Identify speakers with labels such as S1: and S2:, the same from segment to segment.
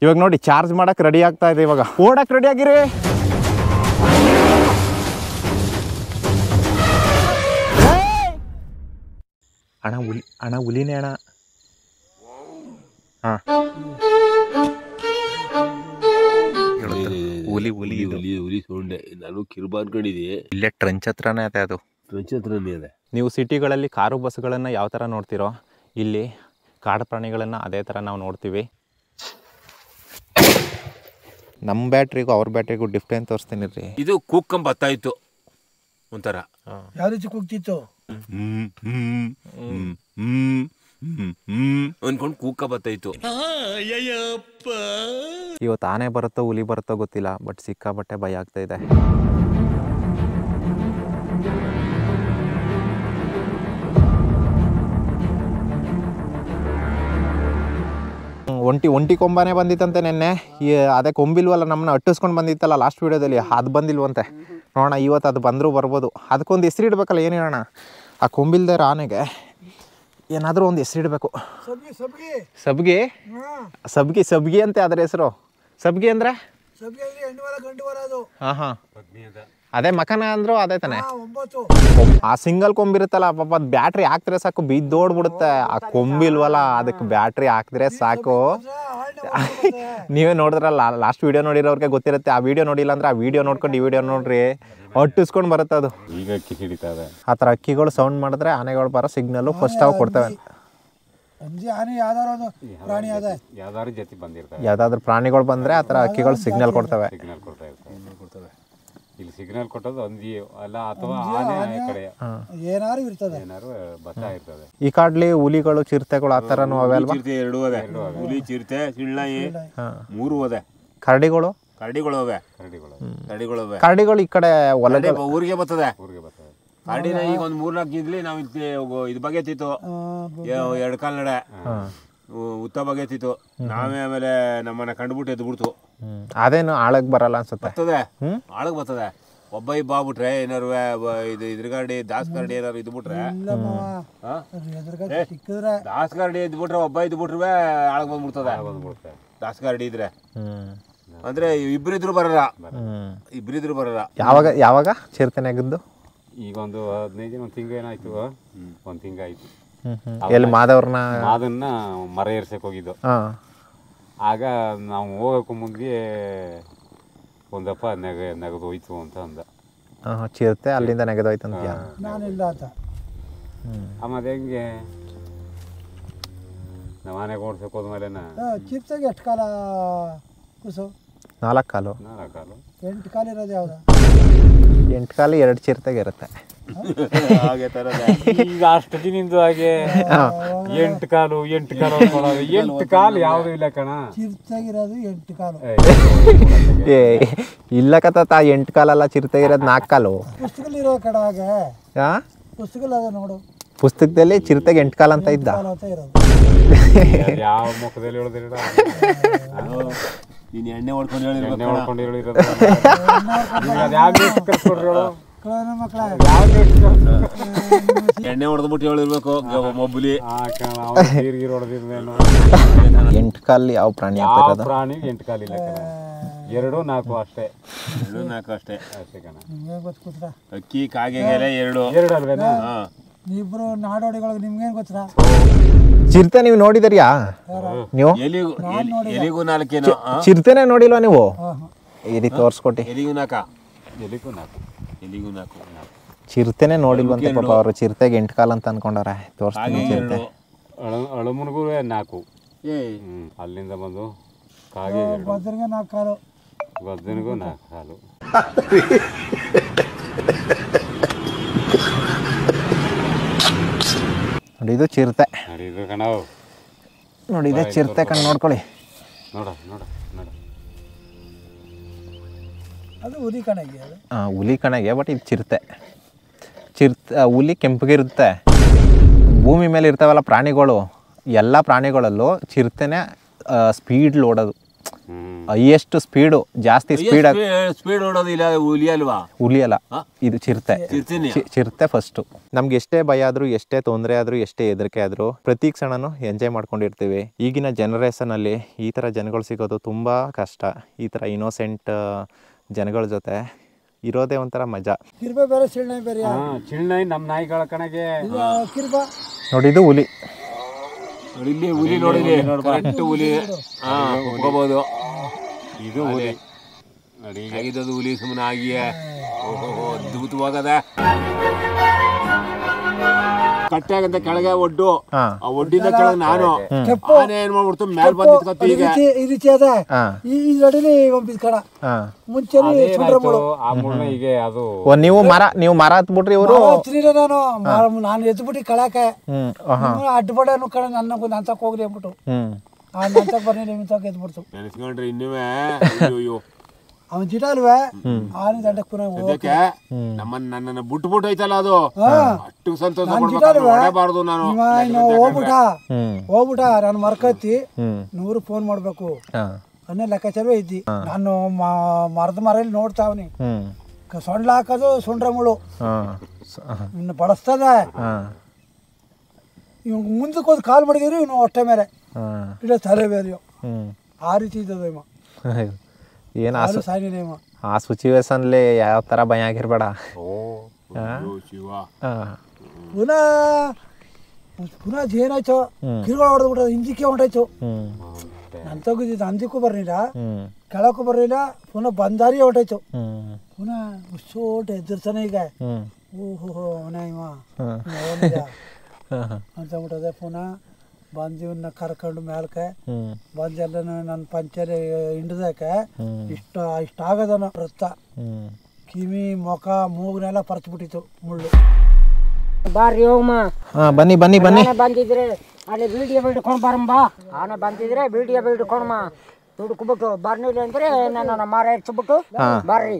S1: ಇವಾಗ ನೋಡಿ ಚಾರ್ಜ್ ಮಾಡಕ್ಕೆ ರೆಡಿ ಆಗ್ತಾ ಇದೆ. ಇವಾಗ ಓಡಕ್ಕೆ ರೆಡಿ ಆಗಿರಿ. ಅಣ್ಣ ಹುಲಿನೇ ಅಣ್ಣ. ಹಾಂ
S2: ಹುಲಿ ಸೊಂಡೆ ನಾನು ಕಿರ್ಬ ಅನ್ಕೊಂಡಿದ್ದೆ.
S1: ಇಲ್ಲೇ ಟ್ರಂಚ್ ಹತ್ರನೇ ಅದೇ ಅದು.
S2: ಟ್ರಂಚ್ ಹತ್ರನೇ ಇದೆ.
S1: ನೀವು ಸಿಟಿಗಳಲ್ಲಿ ಕಾರು ಬಸ್ಗಳನ್ನು ಯಾವ ಥರ ನೋಡ್ತೀರೋ ಇಲ್ಲಿ ಕಾಡು ಪ್ರಾಣಿಗಳನ್ನು ಅದೇ ಥರ ನಾವು ನೋಡ್ತೀವಿ. ನಮ್ಮ ಬ್ಯಾಟ್ರಿಗೂ ಅವ್ರ ಬ್ಯಾಟ್ರಿಗೂ ಡಿಫ್ರೆನ್ಸ್ ತೋರಿಸ್ತೀನಿ ರೀ.
S2: ಇದು ಕೂಕ್ಕಂಬ ಬತ್ತಾಯಿತು ಒಂಥರ.
S3: ಯಾವ ರೀತಿ ಕೂಗ್ತಿತ್ತು
S2: ಅನ್ಕೊಂಡು ಕೂಕ್ಕ ಬತ್ತಾಯಿತು.
S1: ಇವತ್ತು ಆನೆ ಬರುತ್ತೋ ಹುಲಿ ಬರುತ್ತೋ ಗೊತ್ತಿಲ್ಲ, ಬಟ್ ಸಿಕ್ಕಾಬಟ್ಟೆ ಭಯ ಆಗ್ತಾ ಇದೆ. ಒಂಟಿ ಕೊಂಬಾನೇ ಬಂದಿತ್ತಂತೆ ನೆನ್ನೆ. ಅದೇ ಕೊಂಬಿಲ್ವಲ್ಲ, ನಮ್ಮನ್ನ ಅಟ್ಟಿಸ್ಕೊಂಡು ಬಂದಿತ್ತಲ್ಲ ಲಾಸ್ಟ್ ವೀಡಿಯೋದಲ್ಲಿ, ಅದು ಬಂದಿಲ್ವಂತೆ. ನೋಡೋಣ ಇವತ್ತು ಅದು ಬಂದರೂ ಬರ್ಬೋದು. ಅದಕ್ಕೊಂದು ಹೆಸರು ಇಡಬೇಕಲ್ಲ, ಏನು ಹೇಳೋಣ ಆ ಕೊಂಬಿಲ್ದೇ ಆನೆಗೆ ಏನಾದರೂ ಒಂದು ಹೆಸರು ಇಡಬೇಕು. ಸಬ್ಗಿ ಸಬ್ಗಿ ಸಬ್ಗಿ ಅಂತೆ ಅದರ ಹೆಸರು. ಸಬ್ಗಿ ಅಂದರೆ ಹಾಂ ಹಾಂ ಅದೇ ಮಕನ ಅಂದ್ರು ಅದೇ ತಾನೆ. ಆ ಸಿಂಗಲ್ ಕೊಂಬಿರುತ್ತಲ್ಲ ಪಾಪ, ಅದು ಬ್ಯಾಟ್ರಿ ಹಾಕ್ದ್ರೆ ಸಾಕು ಬಿದ್ದೋಡ್ಬಿಡುತ್ತೆ. ಆ ಕೊಂಬಿಲ್ವಲ್ಲ, ಅದಕ್ಕೆ ಬ್ಯಾಟ್ರಿ ಹಾಕಿದ್ರೆ ಸಾಕು. ನೀವೇ ನೋಡಿದ್ರಲ್ಲ, ಲಾಸ್ಟ್ ವೀಡಿಯೋ ನೋಡಿರೋರಿಗೆ ಗೊತ್ತಿರುತ್ತೆ. ಆ ವಿಡಿಯೋ ನೋಡಿಲ್ಲ ಅಂದ್ರೆ ಆ ವಿಡಿಯೋ ನೋಡ್ಕೊಂಡು ಈ ವಿಡಿಯೋ ನೋಡ್ರಿ, ಒಟ್ಟಿಸ್ಕೊಂಡು ಬರುತ್ತೆ ಅದು.
S2: ಈಗ ಅಕ್ಕಿ ಹಿಡಿತಾವೆ
S1: ಆ ಥರ ಅಕ್ಕಿಗಳು ಸೌಂಡ್ ಮಾಡಿದ್ರೆ ಆನೆಗಳು ಬರೋ ಸಿಗ್ನಲ್ಲು ಫಸ್ಟ್ ಅವು ಕೊಡ್ತವೆ. ಯಾವ್ದಾದ್ರು ಪ್ರಾಣಿಗಳು ಬಂದ್ರೆ ಆ ಥರ ಅಕ್ಕಿಗಳು ಸಿಗ್ನಲ್ ಕೊಡ್ತವೆ.
S4: ಇಲ್ಲಿ ಸಿಗ್ನಲ್ ಕೊಟ್ಟದ್ದು ಹಂದಿ ಅಲ್ಲ, ಅಥವಾ ಆನೆ ಕಡೆ
S3: ಏನಾರು ಇರ್ತದೆ,
S4: ಏನಾರು ಬತ್ತ ಇರ್ತದೆ.
S1: ಈ ಕಾಡ್ಲಿ ಹುಲಿಗಳು ಚಿರತೆಗಳು ಆ ಥರನೂ ಅವೆ ಅಲ್ವಾ?
S2: ಎರಡು ಅವೆ, ಹುಲಿ ಚಿರತೆ ಸಿಳ್ನಾಯಿ ಮೂರು ಅವೆ.
S1: ಕರಡಿಗಳು
S2: ಕರಡಿಗಳು ಅವೆ.
S1: ಕರಡಿಗಳು ಈ ಕಡೆ ಒಳಗೆ
S2: ಊರಿಗೆ ಬರ್ತದೆ. ಕರಡಿನ ಈಗ ಒಂದು 3-4 ಇದ್ಲಿ ನಾವು ಇದು ಬಗೆತಿತ್ತು, 2 ಕಾಲ್ ನಡೆ ಉತ್ತ ಬಗೆತಿತ್ತು. ನಾವೇ ಆಮೇಲೆ ನಮ್ಮನ್ನ ಕಂಡುಬಿಟ್ಟು ಎದ್ದು ಬಿಡ್ತು.
S1: ಅದೇನು ಆಳಗ್ ಬರಲ್ಲ ಅನ್ಸುತ್ತೆ.
S2: ಬರ್ತದೆ, ಆಳಗ್ ಬರ್ತದೆ. ಒಬ್ಬ ಬಾಗ್ಬಿಟ್ರೆ ಏನಾರು ಇದು ಇದ್ರಗಾಡಿ ದಾಸ್ ಕರಡಿ ಏನಾರು ಇದು ಬಿಟ್ರೆ, ದಾಸ್ ಕರಡಿ ಇದ್ ಬಿಟ್ರೆ ಒಬ್ಬ ಇದ್ ಬಿಟ್ರೆ ಆಳಗ್ ಬಂದ್ಬಿಡ್ತದೆ. ದಾಸ್ ಕರಡಿ ಇದ್ರೆ ಅಂದ್ರೆ ಇಬ್ರಿದ್ರು ಬರಲ್ಲ.
S1: ಯಾವಾಗ ಚಿರತೆನಾಗಿದ್ದು?
S4: ಈಗ ಒಂದು 15 ದಿನ, 1 ತಿಂಗಳು ಏನಾಯ್ತು, 1 ತಿಂಗಳು ಆಯ್ತು.
S1: ಎಲ್ಲಿ ಮಾದವ್ರನ್ನ
S4: ಮರ ಏರ್ಸಕ್ ಹೋಗಿದ್ದು. ಆಗ ನಾವು ಹೋಗಕ್ಕೂ ಮುಂದೆ ಒಂದಪ್ಪ ನೆಗದು ಹೋಯ್ತು ಅಂತ ಅಂದ.
S1: ಚಿರತೆ ಅಲ್ಲಿಂದ ನೆಗೆದೋಯ್ತಂತ.
S4: ಆಮೇಲೆ ಹೆಂಗೆ ನಮ್ಮ ಮನೆಗೆ ಓಡ್ಸಕ್ ಹೋದ್ಮೇಲೆ
S3: ಚಿರತೆಗೆ ಎಷ್ಟು ಕಾಲ ಕುಸು?
S1: 4 ಕಾಲು.
S3: 8 ಕಾಲು ಇರೋದು ಯಾವ್ದು?
S1: 8 ಕಾಲು 2 ಚಿರತೆಗೆ ಇರುತ್ತೆ.
S4: ಈಗ ಅಷ್ಟು ದಿನದಿಂದ ಹಾಗೆ 8 ಕಾಲು 8 ಕಾಲು ಯಾವ್ದು ಇಲ್ಲ ಕಣ.
S3: ಚಿರತೆಗಿರೋದು 8 ಕಾಲು.
S1: ಇಲ್ಲ ಕತ್ತ 8 ಕಾಲಲ್ಲ, ಚಿರತೆಗಿರೋದು 4 ಕಾಲು.
S3: ಪುಸ್ತಕದಲ್ಲಿ ಇರೋ ಕಡೆ ಹಾಗೆ ಪುಸ್ತಕದಲ್ಲಿ ಅದ ನೋಡು,
S1: ಪುಸ್ತಕದಲ್ಲಿ ಚಿರತೆಗೆ 8 ಕಾಲು ಅಂತ ಇದ್ದ.
S4: ಯಾವ ಮುಖದಲ್ಲಿ ಹೇಳಿದ್ರೆ
S2: ನೀನು ಎಣ್ಣೆ ಹೊಡ್ಕೊಂಡು ಹೇಳಿರೋದು ಎಣ್ಣೆ ಹೊಡೆದ್ಬಿಟ್ಟು ಹೇಳಿರ್ಬೇಕು ಮೊಬ್ಬಲಿ.
S1: 8 ಕಾಲು ಯಾವ ಪ್ರಾಣಿ?
S4: ಪ್ರಾಣಿ 8 ಕಾಲು ಇಲ್ಲ, 2, 4 ಅಷ್ಟೇ.
S2: 2, 4 ಅಷ್ಟೇ
S4: ಕಣ.
S2: ಅಕ್ಕಿ ಕಾಗೆಗೆಲೆ 2
S4: ಅಲ್ವೇನಾ?
S3: ಇಬ್ರು ನಾಡೋಡಿಗಳಿಗೆ ನಿಮ್ಗೇನು ಗೊತ್ತಾ?
S1: ಚಿರತೆ ನೀವು ನೋಡಿದರಿಯಾ? ನೀವು
S2: ಎಲಿಗೂ 4
S1: ಚಿರತೆನೇ ನೋಡಿಲ್ವಾ ನೀವು? ಇಲ್ಲಿ ತೋರ್ಸ್ಕೊಟ್ಟಿ.
S2: ಎಲಿಗೂ 4
S1: ಚಿರತೆನೇ ನೋಡಿಲ್ವಂತೆ ಪಾಪ ಅವರು. ಚಿರತೆಗೆ 8 ಕಾಲು ಅಂತ ಅನ್ಕೊಂಡವ್ರೆ. ತೋರಿಸ್ತೀನಿ ಚಿರತೆ.
S4: ಅಳಮುನ್ಗೂ 4. ಅಲ್ಲಿಂದ ಬಂದು ಕಾಗೆ
S3: ಗದ್ದನಿಗೆ 4 ಕಾಲು.
S4: ಗದ್ದನಿಗೂ 4 ಕಾಲು.
S1: ನೋಡಿ ಇದು ಚಿರತೆ. ನೋಡಿ ಇದೆ ಚಿರತೆ ಕಣ್ಣು ನೋಡ್ಕೊಳ್ಳಿ.
S4: ನೋಡ
S3: ಅದು ಹುಲಿ ಕಣಗೆ.
S1: ಹುಲಿ ಕಣಗೆ, ಬಟ್ ಇದು ಚಿರತೆ. ಹುಲಿ ಕೆಂಪಗಿರುತ್ತೆ. ಭೂಮಿ ಮೇಲೆ ಇರ್ತಾವಲ್ಲ ಪ್ರಾಣಿಗಳು, ಎಲ್ಲ ಪ್ರಾಣಿಗಳಲ್ಲೂ ಚಿರತೆನೇ ಸ್ಪೀಡ್ ಓಡೋದು. ಹೈಯೆಸ್ಟ್ ಸ್ಪೀಡು ಜಾಸ್ತಿ ಸ್ಪೀಡ್
S2: ಸ್ಪೀಡ್ ಓಡೋದಿಲ್ಲ ಹುಲಿ ಅಲ್ವಾ?
S1: ಹುಲಿ ಅಲ್ಲ, ಇದು ಚಿರತೆ.
S2: ಚಿರ್ತೀನಿ.
S1: ಚಿರತೆ ಫಸ್ಟು. ನಮ್ಗೆ ಎಷ್ಟೇ ಭಯ ಆದ್ರೂ, ಎಷ್ಟೇ ತೊಂದರೆ ಆದ್ರೂ, ಎಷ್ಟೇ ಹೆದರಿಕೆ ಆದ್ರೂ ಪ್ರತಿ ಕ್ಷಣನೂ ಎಂಜಾಯ್ ಮಾಡ್ಕೊಂಡಿರ್ತೀವಿ. ಈಗಿನ ಜನರೇಷನ್ ಅಲ್ಲಿ ಈ ತರ ಜನಗಳು ಸಿಗೋದು ತುಂಬಾ ಕಷ್ಟ. ಈ ತರ ಇನ್ನೋಸೆಂಟ್ ಜನಗಳ ಜೊತೆ ಇರೋದೇ ಒಂಥರ ಮಜಾ.
S3: ಕಿರ್ಬೆ ಬೇರೆ ಸಿಳ್ಳೆ ಬೇರೆ.
S4: ಚಿಣ್ಣೈ ನಮ್ಮ ನಾಯಿಗಳ ಕಣಗೆ
S3: ಕಿರ್ಬ
S1: ನೋಡಿ, ಇದು ಹುಲಿ.
S2: ಇಲ್ಲಿ ಹುಲಿ ನೋಡಿಲಿ, ಕರೆಕ್ಟ್ ಹುಲಿ. ಹಾ, ಒಪ್ಕೋಬಹುದು.
S4: ಇದು ಹುಲಿ
S2: ಆಗಿದ್ದು ಹುಲಿ ಸುಮ್ಮನೆ ಆಗಿಯೇ. ಓಹೋ, ಅದ್ಭುತವಾಗದೆ. ಕಟ್ಟಾಗಂತ ಕೆಳಗೆ ಒಡ್ಡು, ಆ ಒಡ್ಡಿಂದ ಕೆಳಗೆ ನಾನು ಆನೆ ಏನ್ ಮಾಡ್ಬಿಡ್ತು ಮೇಲ್ ಬಂದ್ ನಿಂತ್ಕೊತಿ. ಈಗ
S3: ಈ ರೀತಿ ಅದ ಈ ನಡಿಲಿ ಒಂದ್ ಕಡ ಮುಂಚೆ
S4: ಆ ಮುಳ್ಳ ಹೀಗೆ ಅದು.
S1: ನೀವು ಮರ ಹತ್ಬಿಟ್ರಿ ಇವರು.
S3: ನಾನು ಎದ್ಬಿಟ್ಟು ಕಳಾಕೆ ಅಡ್ಡಬಡ ಕಡೆ ನನ್ನ ನಂತಕ್ ಹೋಗ್ಲಿ ಅಂದ್ಬಿಟ್ಟು ನಂತಕ್ ಬರ್ನಿ ನಿಂತಕ್ ಎದ್ಬಿಡ್ತು.
S2: ನೆನೆಸ್ಕೊಂಡ್ರಿ ಇನ್ನುವೇ
S3: ಅವನ್ ಜಿಟ ಅಲ್ವೇ ಆನೆ ದಂಡಕ್ ಪುನಃ
S2: ನನ್ನನ್ನ ಬಿಟ್ಟು ಐತಲ್ಲ ಅದು ಅಷ್ಟು ಸಂತೋಷ ಮಾಡಬಾರ್ದು. ನಾನು
S3: ಹೋಗ್ಬಿಟ ನಾನು ಮರ್ಕತ್ತಿ 100 ಫೋನ್ ಮಾಡ್ಬೇಕು ಅನ್ನೋ ಲೆಕ್ಕಾಚಾರವೇ ಇದ್ದಿ. ನಾನು ಮರದ ಮರಲ್ಲಿ ನೋಡ್ತಾವ್ನಿ, ಸೊಂಡ್ಲ ಹಾಕೋದು ಸೊಂಡ್ರ ಮುಳು ಇನ್ನು ಬಳಸ್ತದ. ಇವ್ ಮುಂದಕ್ಕೆ ಹೋದ್ ಕಾಲ್ ಮಡಗಿದ್ರು ಇವ್ನು ಹೊಟ್ಟೆ ಮೇಲೆ ಇಡ ತಲೆ ಬೇರೆಯೋ ಆ ರೀತಿ ಇದ್ದದ ಇವ.
S1: ಏನು
S3: ಸಾಯಿನೇಮ
S1: ಆ ಸಿಚುವೇಶನ್ಲಿ ಯಾವ ಥರ ಭಯ ಆಗಿರ್ಬೇಡ.
S3: ಪುನಃ ಏನಾಯ್ತು, ಕಿರುಗಳು ಹೊಡೆದ್ಬಿಟ್ಟು ಹಿಂದಿಕ್ಕೆ ಹೊಂಟಾಯ್ತು. ನಾನು ತೆಗೆದಿದ್ದು ಅಂದಿಕ್ಕೂ ಬರ್ಲಿಲ್ಲ, ಕೆಳಕ್ಕೂ ಬರ್ಲಿಲ್ಲ, ಪುನಃ ಬಂದಾರಿ ಹೊಂಟಾಯ್ತು. ಪುನಃ ಸೋಟ ಎದುರ್ತಾನೆ ಈಗ. ಓಹೋ ಅವನ ಇವ ಅಂತಂದ್ಬಿಟ್ಟದೆ. ಪುನಃ ಬಂದಿವನ್ನ ಕರ್ಕೊಂಡು ಮ್ಯಾಲ್ಕೆ ಬಂದೆಲ್ಲ ನನ್ನ ಪಂಚಲ್ಲಿ ಹಿಂಡ್ದಕ್ಕೆ ಇಷ್ಟ ಆಗದನ ರಕ್ತ, ಕಿವಿ ಮುಖ ಮೂಗನೆಲ್ಲ ಪರ್ಚ್ಬಿಟ್ಟಿತ್ತು ಮುಳ್ಳು.
S5: ಬಾರಿ ಹೋಗಮ್ಮ.
S1: ಬನ್ನಿ ಬನ್ನಿ ಬನ್ನಿ.
S5: ಬಂದಿದ್ರೆ ಅಲ್ಲಿ ವಿಡಿಯೋ ಬಿಡ್ಕೊಂಡು ಬರಮ್ಮ. ಆನೆ ಬಂದಿದ್ರೆ ವಿಡಿಯೋ ಬಿಡ್ಕೊಳಮ್ಮ. ದುಡ್ಕೊಬಿಟ್ಟು ಬರ್ನಿಲ್ಲ ಅಂದ್ರೆ ನನ್ನ ಮರ ಹೆಚ್ಚಿಬಿಟ್ಟು ಬರ್ರಿ.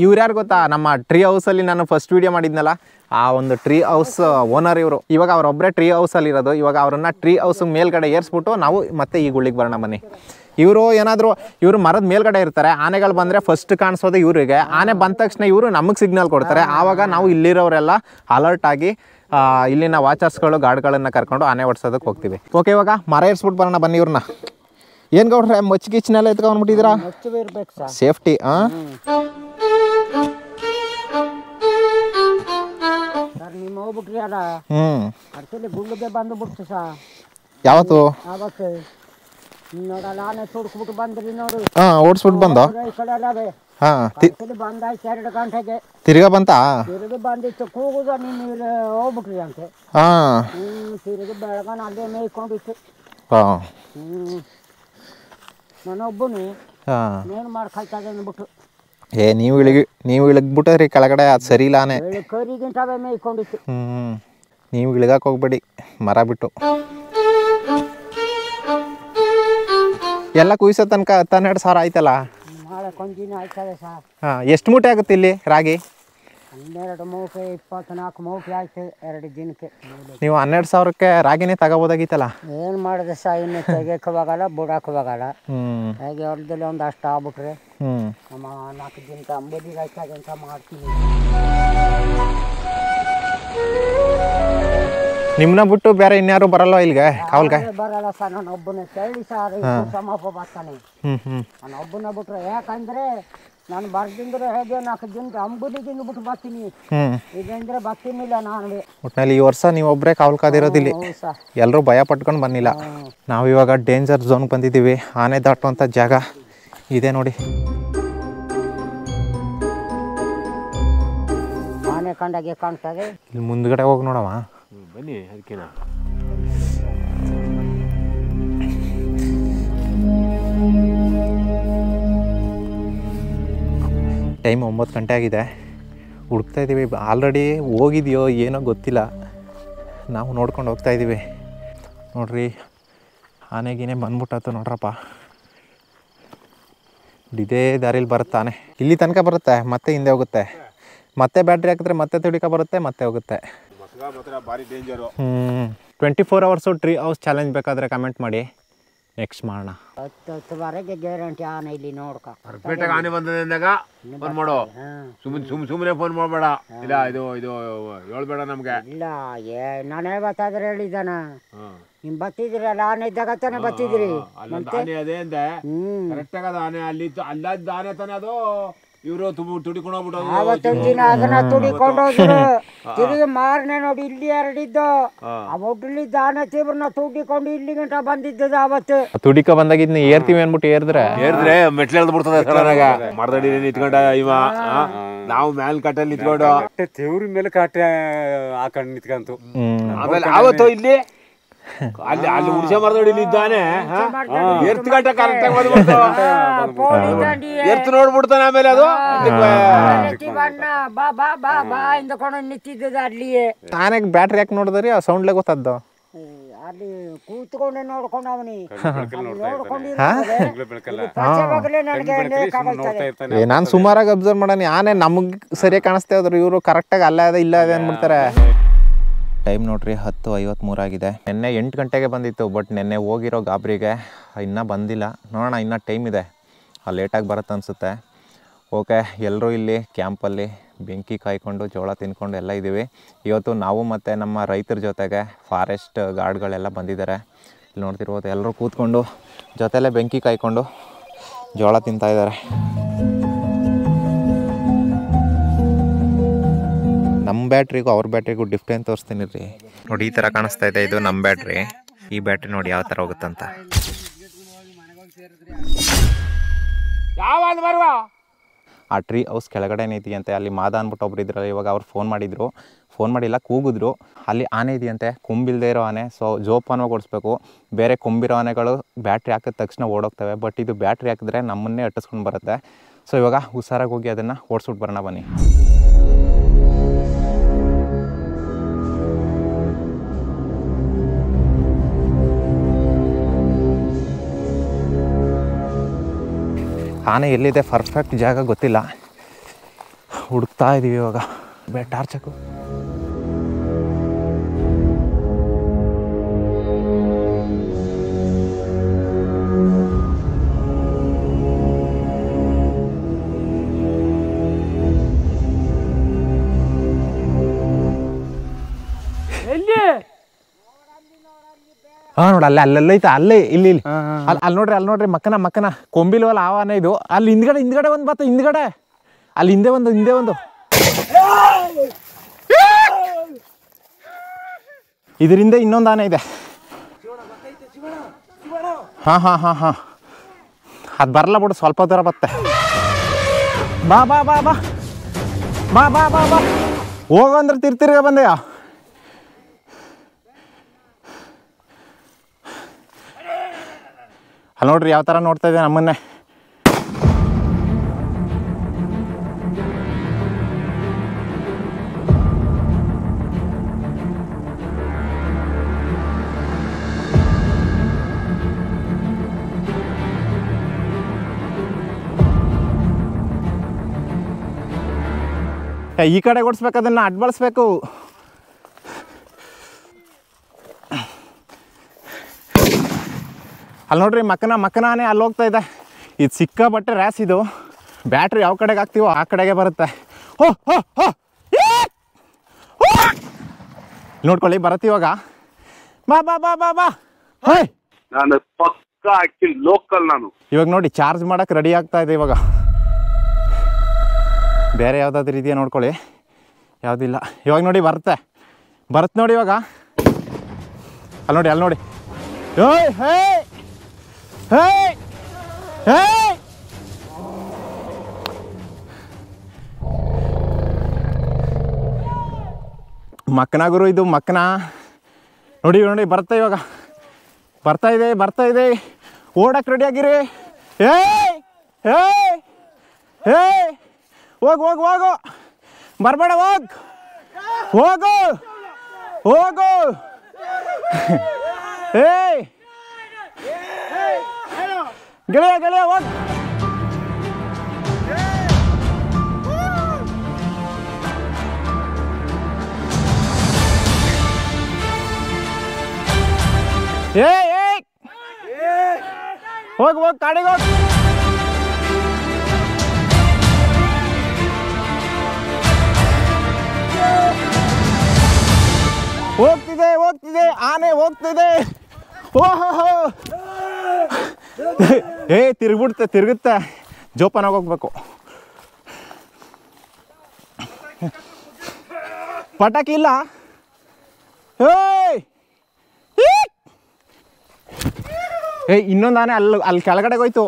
S1: ಇವ್ರ್ಯಾರು ಗೊತ್ತಾ? ನಮ್ಮ ಟ್ರೀ ಹೌಸಲ್ಲಿ ನಾನು ಫಸ್ಟ್ ವಿಡಿಯೋ ಮಾಡಿದ್ನಲ್ಲ, ಆ ಒಂದು ಟ್ರೀ ಹೌಸ್ ಓನರ್ ಇವರು. ಇವಾಗ ಅವರೊಬ್ಬರೇ ಟ್ರೀ ಹೌಸಲ್ಲಿ ಇರೋದು. ಇವಾಗ ಅವರನ್ನ ಟ್ರೀ ಹೌಸ್ ಮೇಲ್ಗಡೆ ಏರ್ಸ್ಬಿಟ್ಟು ನಾವು ಮತ್ತೆ ಈ ಗುಳ್ಳಿಗೆ ಬರೋಣ ಬನ್ನಿ. ಇವರು ಏನಾದರೂ ಇವರು ಮರದ ಮೇಲ್ಗಡೆ ಇರ್ತಾರೆ. ಆನೆಗಳು ಬಂದರೆ ಫಸ್ಟ್ ಕಾಣಿಸೋದು ಇವರಿಗೆ. ಆನೆ ಬಂದ ತಕ್ಷಣ ಇವರು ನಮಗೆ ಸಿಗ್ನಲ್ ಕೊಡ್ತಾರೆ. ಆವಾಗ ನಾವು ಇಲ್ಲಿರೋರೆಲ್ಲ ಅಲರ್ಟ್ ಆಗಿ ಇಲ್ಲಿನ ವಾಚರ್ಸ್ಗಳು ಗಾರ್ಡ್ಗಳನ್ನು ಕರ್ಕೊಂಡು ಆನೆ ಓಡಿಸೋದಕ್ಕೆ ಹೋಗ್ತೀವಿ. ಓಕೆ, ಇವಾಗ ಮರ ಏರ್ಸ್ಬಿಟ್ಟು ಬರೋಣ ಬನ್ನಿ ಇವ್ರನ್ನ. ಏನು ಗೌಡ್ರೆ ಮಚ್ಚಿಗಿಚ್ನೆಲ್ಲ ಎತ್ಕೊಂಡ್ಬಿಟ್ಟಿದ್ದೀರಾ? ಸೇಫ್ಟಿ.
S5: ನಿಮ್ಮ ಹೋಗ್ಬಿಟ್ರಿ ಅದ ಅಡ್ಸಲಿ ಗುಳ್ಳಿಗೆ ಬಂದು ಬಿಡ್ತು ಸಾ.
S1: ಯಾವತ್ತು?
S5: ಅವತ್ತು ನೋಡಲ್ಲ ಆನೆ ತೊಡ್ಸ್ಬಿಟ್ಟು ಬಂದ್ರಿ ನೋಡು.
S1: ಓಡಿಸ್ಬಿಟ್ಟು ಬಂದು
S5: ಈ ಕಡೆ ಅಲ್ಲವೇ ಬಂದಾಯ್ತು 2 ಗಂಟೆಗೆ.
S1: ತಿರ್ಗಾ ಬಂತಾ?
S5: ತಿರುಗಿ ಬಂದಿತ್ತು. ಕೂಗುದ ನೀನು ಹೋಗ್ಬಿಟ್ರಿ ಅಂತ. ತಿರುಗಿ ಬೆಳಗಾನ ಅಲ್ಲೇ ಮೇಯ್ಕೊಂಡಿತ್ತು. ನಾನೊಬ್ಬನು ಏನು ಮಾಡ್ಕೊಳ್ತದೆ ಅಂದ್ಬಿಟ್ಟು
S1: ನೀವು ಇಳಗ್ಬಿಟ್ರಿ ಕೆಳಗಡೆ. ಅದು ಸರಿ ಇಲ್ಲ ಆನೆ.
S5: ಕರಿಗಿಂತ ಮೇಯ್ಕೊಂಡಿತ್ತು.
S1: ನೀವು ಇಳಿಗಕ್ಕೆ ಹೋಗ್ಬೇಡಿ ಮರ ಬಿಟ್ಟು. ಎಲ್ಲ ಕುಯ್ಸೋ ತನಕ 12 ಸಾವಿರ ಆಯ್ತಲ್ಲ.
S5: ನಾಳೆ ಕೊಂಜಿನ ಆಯ್ತದೆ ಸರ್.
S1: ಎಷ್ಟು ಮೂಟೆ ಆಗುತ್ತೆ ಇಲ್ಲಿ ರಾಗಿ?
S5: 12 ಮೂಟೆ 24 ಮೂಟೆ ಆಯ್ತು 2 ದಿನಕ್ಕೆ.
S1: ನೀವು 12 ಸಾವಿರಕ್ಕೆ ರಾಗಿನೇ ತಗೋಬೋದಾಗಿತ್ತಲ್ಲ.
S5: ಏನು ಮಾಡಿದೆ ಸಾ, ಇನ್ನು ತೆಗಿಯಕ್ಕೆ ಹೋಗಲ್ಲ ಬಿಡಕ್ಕೆ ಹೋಗಲ್ಲ. ಹೇಗೆ ಹೊರದಲ್ಲಿ ಒಂದು ಅಷ್ಟು ಆಗ್ಬಿಟ್ರೆ ನಮ್ಮ 4 ದಿನಕ್ಕೆ 50 ಆಯ್ತದೆ ಅಂತ ಮಾಡ್ತೀನಿ.
S1: ನಿಮ್ಮನ್ನ ಬಿಟ್ಟು ಬೇರೆ ಇನ್ಯಾರು ಬರಲ್ಲ ಇಲ್ಲಿಗೆ ಕಾವಲ್ಗೆ?
S5: ಬರಲ್ಲ ಸರ್, ನಾನು ಒಬ್ಬನೇ ಕೇಳಿ ಸರ್. ಸಮಪ್ಪ ಬರ್ತಾನೆ, ನಾನು ಒಬ್ಬನೇ ಬಿಟ್ರೆ. ಯಾಕಂದ್ರೆ ನಾನು ಬರ್ದಿಂದ್ರೆ ಹೇಗೆ 4 ದಿನಕ್ಕೆ 50 ದಿನ ಬಿಟ್ಟು ಬರ್ತೀನಿ. ಇದಂದ್ರೆ ಬರ್ತೀನಿಲ್ಲ ನಾನು.
S1: ಒಟ್ಟಿನಲ್ಲಿ ಈ ವರ್ಷ ನೀವು ಒಬ್ಬರೇ ಕಾವಲ್ ಕಾದಿರೋದಿಲ್ಲಿ. ಎಲ್ಲರೂ ಭಯ ಪಟ್ಕೊಂಡು ಬಂದಿಲ್ಲ. ನಾವು ಇವಾಗ ಡೇಂಜರ್ ಝೋನ್ ಬಂದಿದ್ದೀವಿ. ಆನೆ ದಾಟುವಂಥ ಜಾಗ ಇದೆ ನೋಡಿ.
S5: ಆನೆ ಕಂಡಾಗೆ ಕಾಣ್ತದೆ.
S1: ಇಲ್ಲಿ ಮುಂದ್ಗಡೆ ಹೋಗಿ ನೋಡವ
S2: ಬನ್ನಿ. ಅದಕ್ಕೆನಾ
S1: ಟೈಮ್ 9 ಗಂಟೆ ಆಗಿದೆ. ಹುಡುಕ್ತಾ ಇದ್ದೀವಿ. ಆಲ್ರೆಡಿ ಹೋಗಿದೆಯೋ ಏನೋ ಗೊತ್ತಿಲ್ಲ. ನಾವು ನೋಡ್ಕೊಂಡು ಹೋಗ್ತಾ ಇದ್ದೀವಿ. ನೋಡ್ರಿ ಆನೆಗೇನೆ ಬಂದ್ಬಿಟ್ಟಾತು ನೋಡ್ರಪ್ಪ. ಇದೇ ದಾರಿಲಿ ಬರುತ್ತಾನೆ. ಇಲ್ಲಿ ತನಕ ಬರುತ್ತೆ, ಮತ್ತೆ ಹಿಂದೆ ಹೋಗುತ್ತೆ. ಮತ್ತೆ ಬ್ಯಾಟ್ರಿ ಹಾಕಿದ್ರೆ ಮತ್ತೆ ತಿಡಿಕ ಬರುತ್ತೆ, ಮತ್ತೆ ಹೋಗುತ್ತೆ.
S2: 24 ಅವರ್ಸು
S1: ಟ್ರೀ ಹೌಸ್ ಚಾಲೆಂಜ್ ಬೇಕಾದರೆ ಕಮೆಂಟ್ ಮಾಡಿ. ನೆಕ್ಸ್ಟ್ ಮಾಡೋಣ.
S5: 10 ಗ್ಯಾರಂಟಿ ಆನೆ ಇಲ್ಲಿ ನೋಡ್ಕ.
S2: ಪರ್ಫೆಕ್ಟಾಗಿ ಆನೆ ಬಂದಂದಾಗ ಫೋನ್ ಮಾಡು. ಸುಮ್ಮನೆ ಫೋನ್ ಮಾಡಬೇಡ. ಇಲ್ಲ ಇದು ಹೇಳ್ಬೇಡ ನಮ್ಗೆ.
S5: ಇಲ್ಲ ನಾನೇ ಬತ್ತಾದ್ರೆ ಹೇಳಿದ್ದಾನ. ನಿಮ್ ಬತ್ತಿದ್ರಲ್ಲ ಆನೆ ಇದ್ದಾಗ ತಾನೆ ಬತ್ತಿದ್ರಿ.
S2: ಆನೆ ಅದೇ ಅಂದೆ ಕರೆಕ್ಟ್ ಆಗದ ಆನೆ ಅಲ್ಲಿ ಅಲ್ಲಾದ ಆನೆ ತಾನೆ ಅದು. ಇವರು ತುಡಿಕೊಂಡು ಹೋಗ್ಬಿಟ್ಟು
S5: ಅವತ್ತೊಂದು ದಿನ ಅದನ್ನ ತುಡಿಕೊಂಡು ಹೋದ್ರು. ತಿರುಗಿ ಮಾರನೆ ನೋಡಿ ಇಲ್ಲಿ ಎರಡಿದ್ದು. ಅವಡ್ಲಿದ್ದ ಆನೆ ತೀವ್ರನ ತುಡಿಕೊಂಡು ಇಲ್ಲಿ ಗಂಟ ಬಂದಿದ್ದದ ಅವತ್ತು.
S1: ತುಡಿಕ ಬಂದಾಗ ಇದನ್ನ ಏರ್ತೀವಿ ಅನ್ಬಿಟ್ಟು ಏರಿದ್ರೆ
S2: ಮೆಟ್ಲು ಎಳ್ದು ಬಿಡ್ತದೆ ಸಡನ್ನಾಗ. ಮರದಡಿ ನಿಂತ್ಕೊಂಡ ಇವ ನಾವು ಮ್ಯಾಲ್ ಕಟ್ಟಲ್ಲಿ ನಿಂತ್ಕೊಂಡು
S4: ತೆವ್ರ ಮೇಲೆ ಕಾಟೆ ಹಾಕೊಂಡು ನಿಂತ್ಕಂತು.
S2: ಆಮೇಲೆ ಆವತ್ತು ಇಲ್ಲಿ ಅಲ್ಲಿ ಹುಡ್ಸೆ ಮರದಡಿ ಇದ್ದಾನೆ ಎರ್ತ್ ಗಂಟ ಕರೆಕ್ಟ್ ಆಗಿ ಬಂದ್ಬಿಡ್ತು. ಎರ್ತ್ ನೋಡ್ಬಿಡ್ತಾನೆ. ಆಮೇಲೆ ಅದು
S5: ಬಾ ಬಾ ಬಾ ಬಾ ಇಂದಕೊಂಡು ನಿಂತಿದ್ದದ ಅಲ್ಲಿಯೇ.
S1: ಆನೆಗೆ ಬ್ಯಾಟ್ರಿ ಯಾಕೆ ನೋಡಿದ್ರಿ? ಆ ಸೌಂಡ್ಲೆ ಗೊತ್ತದ್ದು.
S5: ಅಲ್ಲಿ ಕೂತ್ಕೊಂಡೆ ನೋಡ್ಕೊಂಡು ಅವನಿ
S1: ನಾನು ಸುಮಾರಾಗಿ ಅಬ್ಸರ್ವ್ ಮಾಡೋಣ. ಆನೆ ನಮಗ್ ಸರಿಯಾಗಿ ಕಾಣಿಸ್ತೇ ಹೋದ್ರು ಇವರು ಕರೆಕ್ಟಾಗಿ ಅಲ್ಲ ಅದೇ ಇಲ್ಲ ಅದೇ ಅಂದ್ಬಿಡ್ತಾರೆ. ಟೈಮ್ ನೋಡ್ರಿ 10:53 ಆಗಿದೆ. ನಿನ್ನೆ 8 ಗಂಟೆಗೆ ಬಂದಿತ್ತು. ಬಟ್ ನಿನ್ನೆ ಹೋಗಿರೋ ಗಾಬರಿಗೆ ಇನ್ನೂ ಬಂದಿಲ್ಲ. ನೋಡೋಣ, ಇನ್ನೂ ಟೈಮ್ ಇದೆ. ಲೇಟಾಗಿ ಬರುತ್ತೆ ಅನಿಸುತ್ತೆ. ಓಕೆ, ಎಲ್ಲರೂ ಇಲ್ಲಿ ಕ್ಯಾಂಪಲ್ಲಿ ಬೆಂಕಿ ಕಾಯ್ಕೊಂಡು ಜೋಳ ತಿನ್ಕೊಂಡು ಎಲ್ಲ ಇದ್ದೀವಿ. ಇವತ್ತು ನಾವು ಮತ್ತು ನಮ್ಮ ರೈತರ ಜೊತೆಗೆ ಫಾರೆಸ್ಟ್ ಗಾರ್ಡ್ಗಳೆಲ್ಲ ಬಂದಿದ್ದಾರೆ. ಇಲ್ಲಿ ನೋಡ್ತಿರ್ಬೋದು ಎಲ್ಲರೂ ಕೂತ್ಕೊಂಡು ಜೊತೆಲೇ ಬೆಂಕಿ ಕಾಯ್ಕೊಂಡು ಜೋಳ ತಿಂತಾಯಿದ್ದಾರೆ. ನಮ್ಮ ಬ್ಯಾಟ್ರಿಗೂ ಅವ್ರ ಬ್ಯಾಟ್ರಿಗೂ ಡಿಫ್ರೆಂಟ್ ತೋರಿಸ್ತೀನಿ ರೀ. ನೋಡಿ, ಈ ಥರ ಕಾಣಿಸ್ತಾ ಇದೆ. ಇದು ನಮ್ಮ ಬ್ಯಾಟ್ರಿ. ಈ ಬ್ಯಾಟ್ರಿ ನೋಡಿ ಯಾವ ಥರ ಹೋಗುತ್ತಂತ. ಆ ಟ್ರೀ ಹೌಸ್ ಕೆಳಗಡೆನೇ ಇದೆಯಂತೆ. ಅಲ್ಲಿ ಮಾದ ಅಂದ್ಬಿಟ್ಟು ಒಬ್ರು ಇದ್ರಲ್ಲ, ಇವಾಗ ಅವ್ರು ಫೋನ್ ಮಾಡಿಲ್ಲ, ಕೂಗಿದ್ರು. ಅಲ್ಲಿ ಆನೆ ಇದೆಯಂತೆ, ಕೊಂಬಿಲ್ಲದೆ ಇರೋ ಆನೆ. ಸೊ ಜೋಪಾನವಾಗಿ ಓಡಿಸ್ಬೇಕು. ಬೇರೆ ಕೊಂಬಿರೋ ಆನೆಗಳು ಬ್ಯಾಟ್ರಿ ಹಾಕಿದ ತಕ್ಷಣ ಓಡೋಗ್ತವೆ. ಬಟ್ ಇದು ಬ್ಯಾಟ್ರಿ ಹಾಕಿದ್ರೆ ನಮ್ಮನ್ನೇ ಅಟ್ಟಿಸ್ಕೊಂಡು ಬರುತ್ತೆ. ಸೊ ಇವಾಗ ಹುಷಾರಾಗಿ ಹೋಗಿ ಅದನ್ನು ಓಡಿಸ್ಬಿಟ್ಟು ಬರೋಣ ಬನ್ನಿ. ಆನೆ ಎಲ್ಲಿದೆ ಪರ್ಫೆಕ್ಟ್ ಜಾಗ ಗೊತ್ತಿಲ್ಲ, ಹುಡುಕ್ತಾ ಇದ್ದೀವಿ ಇವಾಗ. ಟಾರ್ಚ್ ಹಾಕು. ಹಾಂ ನೋಡಿ, ಅಲ್ಲೈತೆ, ಅಲ್ಲೇ ಇಲ್ಲಿ ಅಲ್ಲಿ ನೋಡ್ರಿ ಮಕ್ಕನ ಕೊಂಬಿಲ್ವಲ್ಲ ಆವಾನೆ ಇದು. ಅಲ್ಲಿ ಹಿಂದ್ಗಡೆ ಒಂದು ಬತ್ತ, ಅಲ್ಲಿ ಹಿಂದೆ ಒಂದು ಇದರಿಂದ ಇನ್ನೊಂದು ಆನೆ ಇದೆ. ಹಾಂ ಅದು ಬರಲ್ಲ ಬಿಡು, ಸ್ವಲ್ಪ ದೂರ ಬತ್ತೆ. ಬಾ ಬಾ ಬಾ ಬಾ ಬಾ ಬಾ ಬಾ ಬಾ ಹೋಗೋ ಅಂದ್ರೆ ತಿರ್ಗ ಬಂದೆಯಾ? ಅಲ್ಲಿ ನೋಡ್ರಿ ಯಾವ ಥರ ನೋಡ್ತಾ ಇದೆ ನಮ್ಮನ್ನೇ. ಈ ಕಡೆ ಓಡಿಸ್ಬೇಕು, ಅದನ್ನು ಅಡ್ಬಳಿಸ್ಬೇಕು. ಅಲ್ಲಿ ನೋಡ್ರಿ ಮಕ್ಕನಾನೆ ಅಲ್ಲಿ ಹೋಗ್ತಾ ಇದೆ. ಇದು ಸಿಕ್ಕಾಪಟ್ಟೆ ರ್ಯಾಸ್. ಇದು ಬ್ಯಾಟ್ರಿ ಯಾವ ಕಡೆಗೆ ಹಾಕ್ತೀವೋ ಆ ಕಡೆಗೆ ಬರುತ್ತೆ. ನೋಡ್ಕೊಳ್ಳಿ, ಬರುತ್ತೆ ಇವಾಗ. ಬಾ ಬಾ ಬಾ ಬಾ ಬಾ.
S6: ನಾನು ಪಕ್ಕಾ ಆಕ್ಚುಲಿ ಲೋಕಲ್. ನಾನು
S1: ಇವಾಗ ನೋಡಿ ಚಾರ್ಜ್ ಮಾಡಕ್ಕೆ ರೆಡಿ ಆಗ್ತಾ ಇದೆ. ಇವಾಗ ಬೇರೆ ಯಾವುದಾದ್ರೂ ಇದೆಯಾ ನೋಡ್ಕೊಳ್ಳಿ. ಯಾವುದಿಲ್ಲ. ಇವಾಗ ನೋಡಿ ಬರುತ್ತೆ ನೋಡಿ ಇವಾಗ. ಅಲ್ಲಿ ನೋಡಿ ಏಯ್ ಹೇ ಹೇ ಹೇ ಮಕ್ಕನ ಗುರು, ಇದು ಮಕ್ಕನ. ನೋಡಿ ಬರ್ತಾ ಇವಾಗ, ಬರ್ತಾ ಇದೆ. ಓಡಕ್ಕೆ ರೆಡಿ ಆಗಿರಿ. ಏಯ್ ಏಯ್ ಏಯ್ ಹೋಗು, ಬರಬೇಡ, ಹೋಗು. ಏಯ್ ಗೆಳೆಯ ಹೋಗ್. ಏಯ್ ಹೋಗಿ ಹೋಗಿ ಕಾಡಿಗೆ ಹೋಗಿ. ಹೋಗ್ತಿದೆ ಹೋಗ್ತಿದೆ ಆನೆ ಹೋಗ್ತಿದೆ. ಓಹೋ ತಿರುಗುತ್ತೆ ಜೋಪಾನಾಗಿ ಹೋಗ್ಬೇಕು. ಪಟಾಕಿ ಇಲ್ಲ. ಇನ್ನೊಂದು ಆನೆ ಅಲ್ಲಿ ಕೆಳಗಡೆಗೆ ಹೋಯ್ತು.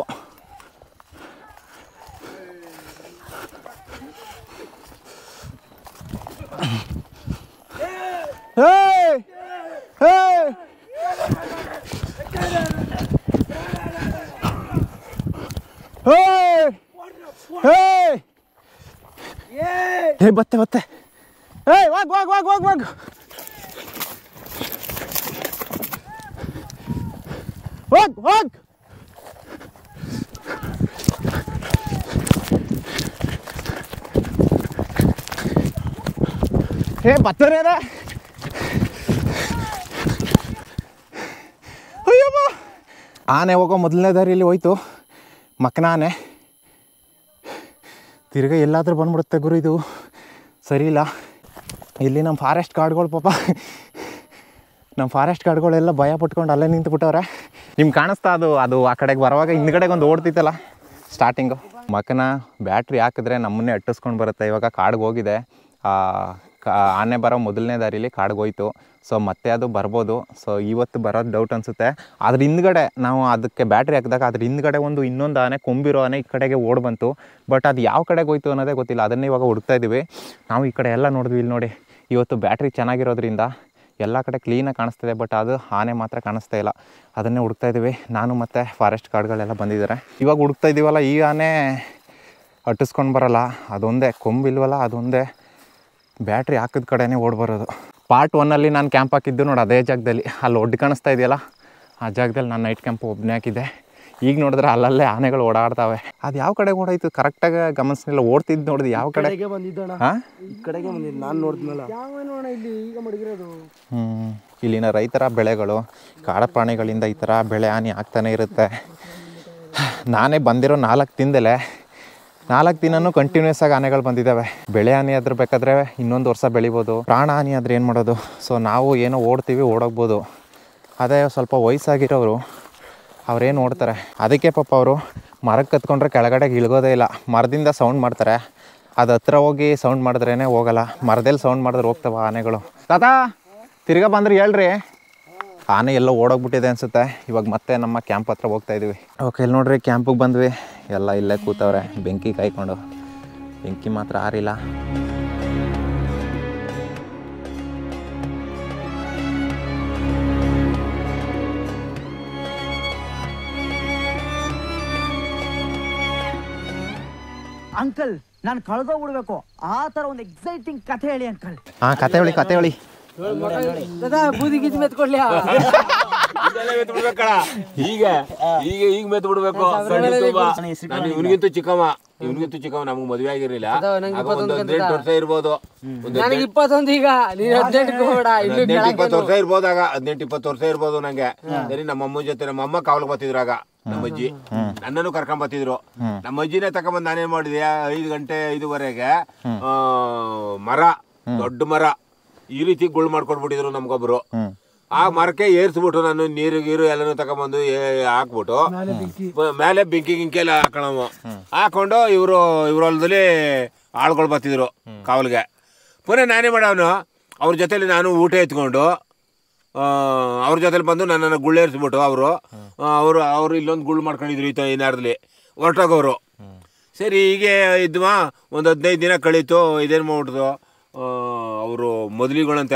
S1: ಬತ್ತೆ ಹೋಗ್ ಬರ್ತಾರೆ. ಅಯ್ಯಪ್ಪ ಆನೆ ಹೋಗೋ ಮೊದಲನೇ ದಾರಿಯಲ್ಲಿ ಹೋಯ್ತು ಮಕ್ಕನ ಆನೆ. ತಿರ್ಗಾ ಎಲ್ಲಾದ್ರೂ ಬಂದ್ಬಿಡುತ್ತೆ ಗುರು, ಇದು ಸರಿ ಇಲ್ಲ. ಇಲ್ಲಿ ನಮ್ಮ ಫಾರೆಸ್ಟ್ ಗಾರ್ಡ್ಗಳು ಪಾಪ, ನಮ್ಮ ಫಾರೆಸ್ಟ್ ಗಾರ್ಡ್ಗಳೆಲ್ಲ ಭಯ ಪಟ್ಕೊಂಡು ಅಲ್ಲೇ ನಿಂತುಬಿಟ್ಟವ್ರೆ. ನಿಮ್ಗೆ ಕಾಣಿಸ್ತಾ ಅದು ಆ ಕಡೆಗೆ ಬರುವಾಗ ಹಿಂದ್ಗಡೆಗೆ ಒಂದು ಓಡ್ತಿತ್ತಲ್ಲ ಸ್ಟಾರ್ಟಿಂಗು. ಮಕ್ಕನ ಬ್ಯಾಟ್ರಿ ಹಾಕಿದ್ರೆ ನಮ್ಮನ್ನೇ ಅಟ್ಟಿಸ್ಕೊಂಡು ಬರುತ್ತೆ. ಇವಾಗ ಕಾಡಿಗೆ ಹೋಗಿದೆ, ಆನೆ ಬರೋ ಮೊದಲನೇ ದಾರಿಲಿ ಕಾಡಿಗೆ ಹೋಯ್ತು. ಸೊ ಮತ್ತೆ ಅದು ಬರ್ಬೋದು. ಸೊ ಇವತ್ತು ಬರೋದು ಡೌಟ್ ಅನಿಸುತ್ತೆ. ಅದ್ರ ಹಿಂದ್ಗಡೆ ನಾವು ಅದಕ್ಕೆ ಬ್ಯಾಟ್ರಿ ಹಾಕಿದಾಗ ಅದ್ರ ಹಿಂದ್ಗಡೆ ಇನ್ನೊಂದು ಆನೆ ಕೊಂಬಿರೋ ಆನೆ ಈ ಕಡೆಗೆ ಓಡ್ ಬಂತು. ಬಟ್ ಅದು ಯಾವ ಕಡೆಗೆ ಹೋಯ್ತು ಅನ್ನೋದೇ ಗೊತ್ತಿಲ್ಲ. ಅದನ್ನೇ ಇವಾಗ ಹುಡುಕ್ತಾ ಇದ್ದೀವಿ. ನಾವು ಈ ಕಡೆ ಎಲ್ಲ ನೋಡಿದ್ವಿ. ಇಲ್ಲಿ ನೋಡಿ, ಇವತ್ತು ಬ್ಯಾಟ್ರಿ ಚೆನ್ನಾಗಿರೋದ್ರಿಂದ ಎಲ್ಲ ಕಡೆ ಕ್ಲೀನಾಗಿ ಕಾಣಿಸ್ತಿದೆ. ಬಟ್ ಅದು ಆನೆ ಮಾತ್ರ ಕಾಣಿಸ್ತಾ ಇಲ್ಲ. ಅದನ್ನೇ ಹುಡುಕ್ತಾ ಇದ್ದೀವಿ. ನಾನು ಮತ್ತು ಫಾರೆಸ್ಟ್ ಗಾರ್ಡ್ಗಳೆಲ್ಲ ಬಂದಿದ್ದಾರೆ. ಇವಾಗ ಹುಡುಕ್ತಾ ಇದ್ದೀವಲ್ಲ, ಈ ಆನೆ ಅಟ್ಟಿಸ್ಕೊಂಡು ಬರೋಲ್ಲ, ಅದೊಂದೇ ಕೊಂಬಿಲ್ವಲ್ಲ, ಅದೊಂದೇ ಬ್ಯಾಟ್ರಿ ಹಾಕಿದ ಕಡೆನೇ ಓಡ್ ಬರೋದು. ಪಾರ್ಟ್ 1ಅಲ್ಲಿ ನಾನು ಕ್ಯಾಂಪ್ ಹಾಕಿದ್ದು ನೋಡಿ, ಅದೇ ಜಾಗದಲ್ಲಿ ಅಲ್ಲಿ ಒಡ್ಡು ಕಾಣಿಸ್ತಾ ಇದೆಯಲ್ಲ, ಆ ಜಾಗದಲ್ಲಿ ನಾನು ನೈಟ್ ಕ್ಯಾಂಪ್ ಒಬ್ಬನೇ ಹಾಕಿದ್ದೆ. ಈಗ ನೋಡಿದ್ರೆ ಅಲ್ಲಲ್ಲೇ ಆನೆಗಳು ಓಡಾಡ್ತಾವೆ. ಅದು ಯಾವ ಕಡೆ ಓಡಾಯ್ತು ಕರೆಕ್ಟಾಗಿ ಗಮನಿಸ್ಲಿಲ್ಲ. ಓಡ್ತಿದ್ದು ನೋಡಿದ್ವಿ ಯಾವ ಕಡೆ
S3: ಬಂದಿದ್ದಣ, ಈ ಕಡೆಗೆ ಬಂದಿದ್ದು ನಾನು ನೋಡಿದ್ನಲ್ಲ. ಇಲ್ಲಿ ಈಗ ಮಡಗಿರೋದು.
S1: ಇಲ್ಲಿನ ರೈತರ ಬೆಳೆಗಳು, ಕಾಡು ಪ್ರಾಣಿಗಳಿಂದ ಈ ಥರ ಬೆಳೆ ಹಾನಿ ಆಗ್ತಾನೆ ಇರುತ್ತೆ. ನಾನೇ ಬಂದಿರೋ 4 ದಿನದಲ್ಲೇ 4 ದಿನನೂ ಕಂಟಿನ್ಯೂಸ್ ಆಗಿ ಆನೆಗಳು ಬಂದಿದ್ದಾವೆ. ಬೆಳೆ ಹಾನಿ ಆದ್ರೆ ಬೇಕಾದರೆ ಇನ್ನೊಂದು ವರ್ಷ ಬೆಳಿಬೋದು, ಪ್ರಾಣ ಹಾನಿ ಆದರೆ ಏನು ಮಾಡೋದು? ಸೊ ನಾವು ಏನೋ ಓಡ್ತೀವಿ, ಓಡೋಗ್ಬೋದು. ಅದೇ ಸ್ವಲ್ಪ ವಯಸ್ಸಾಗಿರೋರು ಅವ್ರೇನು ಓಡ್ತಾರೆ. ಅದಕ್ಕೆ ಪಾಪ ಅವರು ಮರಕ್ಕೆ ಕತ್ಕೊಂಡ್ರೆ ಕೆಳಗಡೆಗೆ ಇಳ್ಗೋದೇ ಇಲ್ಲ. ಮರದಿಂದ ಸೌಂಡ್ ಮಾಡ್ತಾರೆ, ಅದು ಹತ್ರ ಹೋಗಿ ಸೌಂಡ್ ಮಾಡಿದ್ರೇ ಹೋಗಲ್ಲ. ಮರದಲ್ಲಿ ಸೌಂಡ್ ಮಾಡಿದ್ರೆ ಹೋಗ್ತಾವ ಆನೆಗಳು. ತಾತ ತಿರ್ಗಾ ಬಂದ್ರೆ ಹೇಳ್ರಿ. ಆನೆ ಎಲ್ಲೋ ಓಡೋಗ್ಬಿಟ್ಟಿದೆ ಅನಿಸುತ್ತೆ. ಇವಾಗ ಮತ್ತೆ ನಮ್ಮ ಕ್ಯಾಂಪ್ ಹತ್ರ ಹೋಗ್ತಾ ಇದ್ದೀವಿ. ಓಕೆ, ಇಲ್ಲಿ ನೋಡ್ರಿ ಕ್ಯಾಂಪಿಗೆ ಬಂದ್ವಿ. ಎಲ್ಲ ಇಲ್ಲೇ ಕೂತವ್ರೆ ಬೆಂಕಿ ಕಾಯ್ಕೊಂಡು. ಬೆಂಕಿ ಮಾತ್ರ ಆರಿಲ್ಲ.
S5: ಅಂಕಲ್, ನಾನು ಕಳೆದೋಗ್ಬಿಡ್ಬೇಕು. ಆ ತರ ಒಂದು ಎಕ್ಸೈಟಿಂಗ್ ಕಥೆ ಹೇಳಿ ಅಂಕಲ್.
S1: ಕತೆ ಹೇಳಿ.
S5: ಬೂದಿ ಗೀದಿ ಮೆತ್ಕೊಡ್ಲಿಯಾ?
S2: ಈಗ ಮೆತ್ ಬಿಡ್ಬೇಕು. ಇವನಿಗಿಂತೂ ಚಿಕ್ಕಮ್ಮ ನಮ್ಗೆ ಮದುವೆ ಆಗಿರ್ಲಿಲ್ಲ. 18 ವರ್ಷ ಇರ್ಬೋದು,
S5: 21. ಈಗ
S2: 18-20 ವರ್ಷ ಇರ್ಬೋದಾಗ, 18-20 ವರ್ಷ ಇರ್ಬೋದು ನಂಗೆ. ಸರಿ, ನಮ್ಮ ಅಮ್ಮನ ಜೊತೆ ನಮ್ಮ ಅಮ್ಮ ಕಾವಲಿಗೆ ಬರ್ತಿದ್ರಾಗ ನಮ್ಮ ಅಜ್ಜಿ ನನ್ನನ್ನು ಕರ್ಕೊಂಡ್ ಬರ್ತಿದ್ರು. ನಮ್ಮ ಅಜ್ಜಿನೇ ತಕೊಂಬಂದ್ ನಾನೇನ್ ಮಾಡಿದೆ, 5 ಗಂಟೆ 5:15ಗೆ ಮರ, ದೊಡ್ಡ ಮರ ಈ ರೀತಿ ಗುಳ್ ಮಾಡ್ಕೊಟ್ಬಿಟ್ಟಿದ್ರು ನಮ್ಗೊಬ್ರು. ಆ ಮರಕ್ಕೆ ಏರ್ಸ್ಬಿಟ್ಟು ನಾನು ನೀರು ಗೀರು ಎಲ್ಲನೂ ತಗೊಂಬಂದು ಹಾಕ್ಬಿಟ್ಟು ಮೇಲೆ ಬೆಂಕಿ ಗಿಂಕಿ ಎಲ್ಲ ಹಾಕೊಂಡು ಇವ್ರ ಹೊಲದಲ್ಲಿ ಆಳ್ಗಳು ಬರ್ತಿದ್ರು ಕಾವಲಿಗೆ. ಪುನಃ ನಾನೇ ಮಾಡವನು ಅವ್ರ ಜೊತೆಲಿ ನಾನು ಊಟ ಎತ್ಕೊಂಡು ಅವ್ರ ಜೊತೆಲಿ ಬಂದು ನನ್ನನ್ನು ಗುಳ್ಳೇರಿಸ್ಬಿಟ್ಟು ಅವರು ಇಲ್ಲೊಂದು ಗುಳ್ಳು ಮಾಡ್ಕೊಂಡಿದ್ರು ಈ ಏನಾರ್ದಲ್ಲಿ ಹೊರಟೋಗವ್ರು. ಸರಿ, ಹೀಗೆ ಇದ್ವಾ. ಒಂದು 15 ದಿನ ಕಳೀತು. ಇದೇನು ಮಾಡ್ಬಿಡ್ದು, ಅವರು ಮೊದಲಿಗಳಂತೆ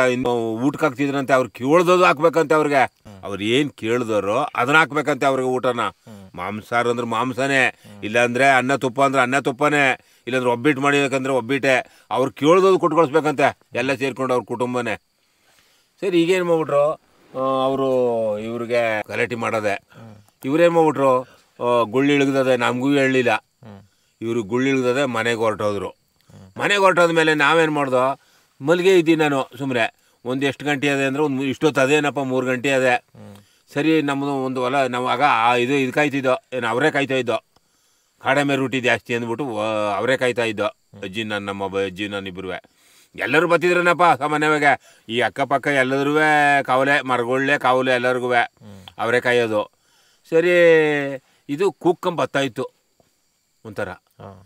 S2: ಊಟಕ್ಕೆ ಹಾಕ್ತಿದ್ರಂತೆ. ಅವ್ರು ಕೇಳ್ದೋದು ಹಾಕ್ಬೇಕಂತೆ ಅವ್ರಿಗೆ. ಅವ್ರು ಏನು ಕೇಳಿದವರು ಅದನ್ನ ಹಾಕ್ಬೇಕಂತೆ ಅವ್ರಿಗೆ ಊಟನ. ಮಾಂಸಾರು ಅಂದ್ರೆ ಮಾಂಸನೇ, ಇಲ್ಲಾಂದ್ರೆ ಅನ್ನ ತುಪ್ಪ ಅಂದ್ರೆ ಅನ್ನ ತುಪ್ಪನೇ, ಇಲ್ಲಾಂದ್ರೆ ಒಬ್ಬಿಟ್ಟು ಮಾಡಿಬೇಕಂದ್ರೆ ಒಬ್ಬಿಟ್ಟೆ. ಅವ್ರು ಕೇಳ್ದೋದು ಕೊಟ್ಕೊಳ್ಸ್ಬೇಕಂತೆ ಎಲ್ಲ ಸೇರ್ಕೊಂಡು ಅವ್ರ ಕುಟುಂಬನೇ. ಸರಿ, ಈಗೇನು ಮಾಡ್ಬಿಟ್ರು ಅವರು ಇವ್ರಿಗೆ ಗಲಾಟೆ ಮಾಡೋದೆ. ಇವ್ರೇನು ಮಾಡ್ಬಿಟ್ರು, ಗುಳ್ಳಿ ಇಳಿದದೆ, ನಮಗೂ ಹೇಳಲಿಲ್ಲ. ಇವರು ಗುಳ್ಳಿ ಇಳಿದದೆ ಮನೆಗೆ ಹೊರಟೋದ್ರು. ಮನೆಗೆ ಹೊರಟೋದ್ಮೇಲೆ ನಾವೇನು ಮಾಡ್ದೋ, ಮಲ್ಲಿಗೆ ಇದ್ದೀನಿ ನಾನು ಸುಮ್ಮನೆ. ಒಂದು ಎಷ್ಟು ಗಂಟೆ ಅದೇ ಅಂದರೆ ಒಂದು ಇಷ್ಟೊತ್ತು ಅದೇನಪ್ಪ 3 ಗಂಟೆ ಅದೇ. ಸರಿ ನಮ್ಮದು ಒಂದು ಹೊಲ ನಾವು ಆಗ ಇದು ಕಾಯ್ತಿದ್ದೋ ಏನು ಅವರೇ ಕಾಯ್ತಾ ಇದ್ದೋ ಕಡಿಮೆ ರೂಟಿ ಜಾಸ್ತಿ ಅಂದ್ಬಿಟ್ಟು ಅವರೇ ಕಾಯ್ತಾ ಇದ್ದೋ ಅಜ್ಜಿ ನಮ್ಮ ಅಜ್ಜಿ ನಾನು ಇಬ್ಬರು ಎಲ್ಲರೂ ಬತ್ತಿದ್ರನಪ್ಪ ಸಾಮಾನ್ಯವಾಗಿ ಈ ಅಕ್ಕಪಕ್ಕ ಎಲ್ಲರೂ ಕಾವಲೆ ಮರಗೊಳ್ಳೆ ಕಾವಲೆ ಎಲ್ಲರಿಗೂ ಅವರೇ ಕಾಯೋದು. ಸರಿ ಇದು ಕೂಕ್ಕಂಬ ಬತ್ತಾಯಿತ್ತು ಒಂಥರ.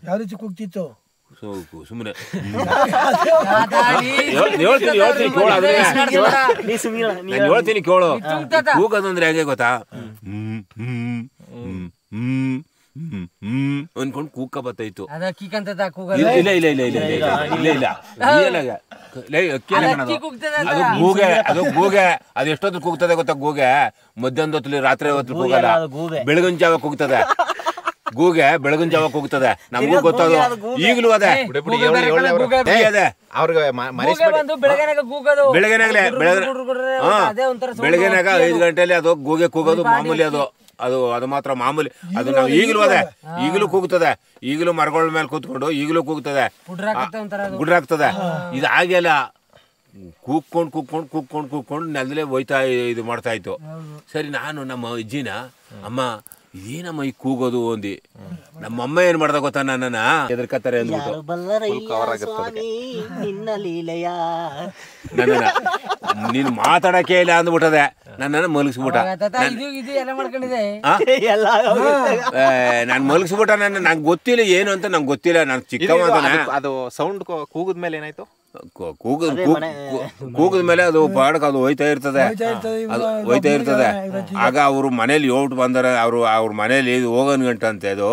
S3: ಯಾವ ರೀತಿ ಕೂಗ್ತಿತ್ತು?
S2: ಸುಮ್ಮನೆ ಹೇಳ್ತೀನಿ ಕೇಳು. ಕೂಗೋದಂದ್ರೆ ಹೇಗೆ ಗೊತ್ತಾ, ಅನ್ಕೊಂಡು ಕೂಕ್ಕ ಬತ್ತಾಯ್ತು. ಇಲ್ಲ ಇಲ್ಲ ಇಲ್ಲ ಇಲ್ಲ ಇಲ್ಲ ಇಲ್ಲ ಅದು ಗೂಗೆ, ಅದು ಗೂಗೆ. ಅದು ಎಷ್ಟೊತ್ತು ಕೂಗ್ತದೆ ಗೊತ್ತಾ? ಗೂಗೆ ಮಧ್ಯಾಹ್ನದ ಹೊತ್ತಲ್ಲಿ, ರಾತ್ರಿ ಹೊತ್ತು ಕೂಗಲ್ಲ, ಬೆಳಗಿನ ಜಾವ ಕೂಗ್ತದೆ. ಗೂಗೆ ಬೆಳಗಿನ ಜಾವ ಕೂಗ್ತದೆ, ನಮಗೂ ಗೊತ್ತದು. ಈಗಲೂ ಅದೇ ಬೆಳಗ್ಗೆನಾಗ 5 ಗಂಟೆಲಿ ಅದು ಗೂಗೆ ಕೂಗೋದು ಮಾಮೂಲಿ. ಅದು ಮಾತ್ರ ಮಾಮೂಲಿ. ಅದು ನಾವು ಈಗಲೂ ಈಗಲೂ ಕೂಗ್ತದೆ. ಈಗಲೂ ಮರಗಳ ಮೇಲೆ ಕೂತ್ಕೊಂಡು ಈಗಲೂ ಕೂಗ್ತದೆ, ಗುಡ್ರಾಗ್ತದೆ. ಇದು ಹಾಗೆಲ್ಲ ಕೂಗ್ಕೊಂಡು ನೆಲದಲ್ಲೇ ಹೋಯ್ತಾ ಇದು ಮಾಡ್ತಾ ಇತ್ತು. ಸರಿ, ನಾನು ನಮ್ಮ ಅಜ್ಜಿನ, ಅಮ್ಮ ಇದೇನಮ್ಮ ಈ ಕೂಗೋದು ಅಂದು. ನಮ್ಮಮ್ಮ ಏನ್ ಮಾಡ್ದ ಗೊತ್ತಾ, ನನ್ನನ್ನ ಎದರ್ಕತ್ತಾರೆ ಅಂದ್ಬಿಟ್ಟು ನೀನು ಮಾತಾಡಕ್ಕೆ ಇಲ್ಲ ಅಂದ್ಬಿಟ್ಟದೆ. ನನ್ನನ್ನು ಮಲಗಿಸ್ಬಿಟ್ಟ. ನಾನು ಮಲಗಿಸ್ಬಿಟ್ಟ. ನಂಗೆ ಗೊತ್ತಿಲ್ಲ ಏನು ಅಂತ, ನಂಗೆ ಗೊತ್ತಿಲ್ಲ. ನಾನು ಚಿಕ್ಕಮ್ಮ.
S1: ಅದು ಸೌಂಡ್ ಕೂಗದ ಮೇಲೆ ಏನಾಯ್ತು?
S2: ಕೂಗದ ಮೇಲೆ ಅದು ಪಾಡಕ್ಕೆ ಅದು ಹೋಯ್ತಾ ಇರ್ತದೆ. ಆಗ ಅವರು ಮನೇಲಿ ಹೇಳ್ಬಿಟ್ಟು ಬಂದಾರೆ. ಅವ್ರ ಮನೇಲಿ ಹೋಗೋನ್ ಗಂಟಂತೆ ಅದು.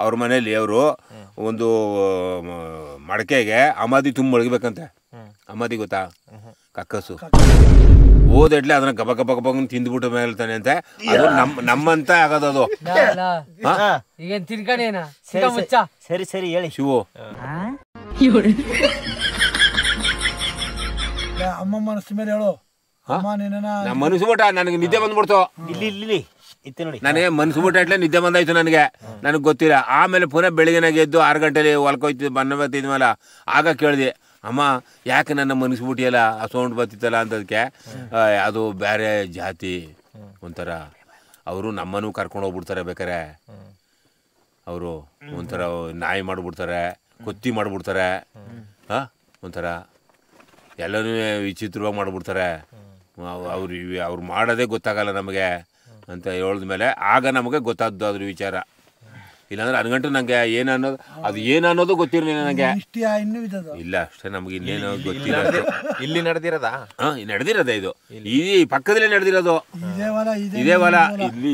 S2: ಅವ್ರ ಮನೇಲಿ ಅವರು ಒಂದು ಮಡಕೆಗೆ ಅಮಾದಿ ತುಂಬ ಮಡಗಬೇಕಂತೆ. ಅಮಾದಿ ಗೊತ್ತಾ? ಕಕ್ಕಸು. ಓದಡ್ಲೆ ಅದನ್ನ ಗಬ ಗಬ ಗಬ ತಿಂದ್ಬಿಟ್ಟು ಮೇಲ್ತಾನೆ ಅಂತೆ. ಅದು ನಮ್ಮಂತ ಆಗೋದು ಅದು.
S7: ಸರಿ ಸರಿ ಹೇಳಿ
S2: ಶಿವು.
S3: ಅಮ್ಮ ಮನಸ್ಸು ಮೇಲೆ ಹೇಳು.
S2: ನಮ್ಮ ಮನಸ್ಸುಬಿಟ್ಟ ನನಗೆ ನಿದ್ದೆ ಬಂದ್ಬಿಡ್ತು.
S7: ಇಲ್ಲಿ ನೋಡಿ,
S2: ನನಗೆ ಮನಸ್ಸುಬಿಟ್ಟ ಇಟ್ಲೆ ನಿದ್ದೆ ಬಂದಾಯ್ತು ನನಗೆ ಗೊತ್ತಿಲ್ಲ. ಆಮೇಲೆ ಪುನಃ ಬೆಳಗ್ಗೆನಾಗ ಎದ್ದು 6 ಗಂಟೆಲಿ ಹೊಲ್ಕೋಯ್ತು ಬಣ್ಣ ಬತ್ತಿದ್ಮೇಲೆ ಆಗ ಕೇಳಿದೆ, ಅಮ್ಮ ಯಾಕೆ ನನ್ನ ಮನಸ್ಸುಬಿಟ್ಟಿಯಲ್ಲ, ಆ ಸೌಂಡ್ ಬತ್ತಿತ್ತಲ್ಲ ಅಂತದಕ್ಕೆ. ಅದು ಬೇರೆ ಜಾತಿ ಒಂಥರ. ಅವರು ನಮ್ಮನ್ನು ಕರ್ಕೊಂಡು ಹೋಗ್ಬಿಡ್ತಾರೆ. ಬೇಕಾರೆ ಅವರು ಒಂಥರ ನಾಯಿ ಮಾಡಿಬಿಡ್ತಾರೆ, ಕೊತ್ತಿ ಮಾಡಿಬಿಡ್ತಾರೆ. ಒಂಥರ ಎಲ್ಲನೂ ವಿಚಿತ್ರವಾಗಿ ಮಾಡಿಬಿಡ್ತಾರೆ. ಅವ್ರು ಮಾಡೋದೇ ಗೊತ್ತಾಗಲ್ಲ ನಮಗೆ ಅಂತ ಹೇಳಿದ್ಮೇಲೆ ಆಗ ನಮಗೆ ಗೊತ್ತಾದ್ದು ಅದ್ರ ವಿಚಾರ. ಇಲ್ಲಾಂದ್ರೆ ಅನ್ಗಂಟು ನಂಗೆ ಏನನ್ನೋದು ಗೊತ್ತಿರಲಿಲ್ಲ ನನಗೆ. ಇಲ್ಲ ಅಷ್ಟೇ, ನಮ್ಗೆ ಇನ್ನೇನೋ ಗೊತ್ತಿಲ್ಲ.
S1: ಇಲ್ಲಿ ನಡೆದಿರೋದಾ?
S2: ನಡೆದಿರೋದೇ ಇದು. ಈ ಪಕ್ಕದಲ್ಲೇ ನಡೆದಿರೋದು. ಇದೇ ಹೊಲ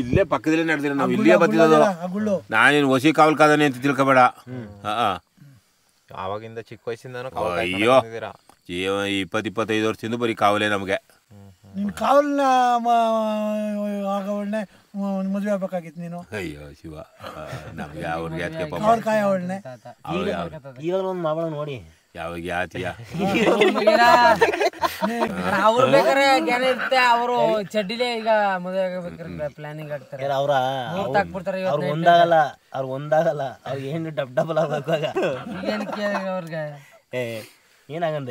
S2: ಇಲ್ಲೇ ಪಕ್ಕದಲ್ಲೇ ನಡೆದಿರೋ. ನಾವು ಇಲ್ಲೇ ಬರ್ತಿರೋದು. ನಾನೇನು ಹೊಸಿ ಕಾವಲ್ ಕಾದಾನೆ ಅಂತ ತಿಳ್ಕೊಬೇಡ.
S1: ಆವಾಗಿಂದ ಚಿಕ್ಕ ವಯಸ್ಸಿಂದ
S2: ಅಯ್ಯೋ 20-25 ವರ್ಷದಿಂದ ಬರೀ ಕಾವಲೇ ನಮಗೆ.
S3: ಕಾವಲ್ನ ಮದುವೆ ಆಗ್ಬೇಕಾಗಿತ್ತು ನೀನು.
S2: ಅಯ್ಯೋ ಶಿವ, ನಮ್ಗೆ ಅವ್ರಿಗೆ
S7: ಇವಾಗ ಒಂದು ಮಾವಳ ನೋಡಿ
S2: ಯಾವಾಗ ಯಾತಿಯ
S5: ಅವ್ರು ಬೇಕಾರೆ ಜ್ಞಾನ ಇರುತ್ತೆ. ಅವರು ಚಡ್ಡಿಲೇ ಈಗ ಮದುವೆ ಆಗಬೇಕಾದ್ರೆ ಪ್ಲಾನಿಂಗ್ ಆಗ್ತಾರೆ.
S7: ಅವ್ರು ಒಂದಾಗಲ್ಲ ಅವ್ರಿಗೆ ಏನು ಡಬಲ್ ಆಗ್ಬೇಕು.
S5: ಅವ್ರಿಗೆ
S7: ಏನಾಗಂದ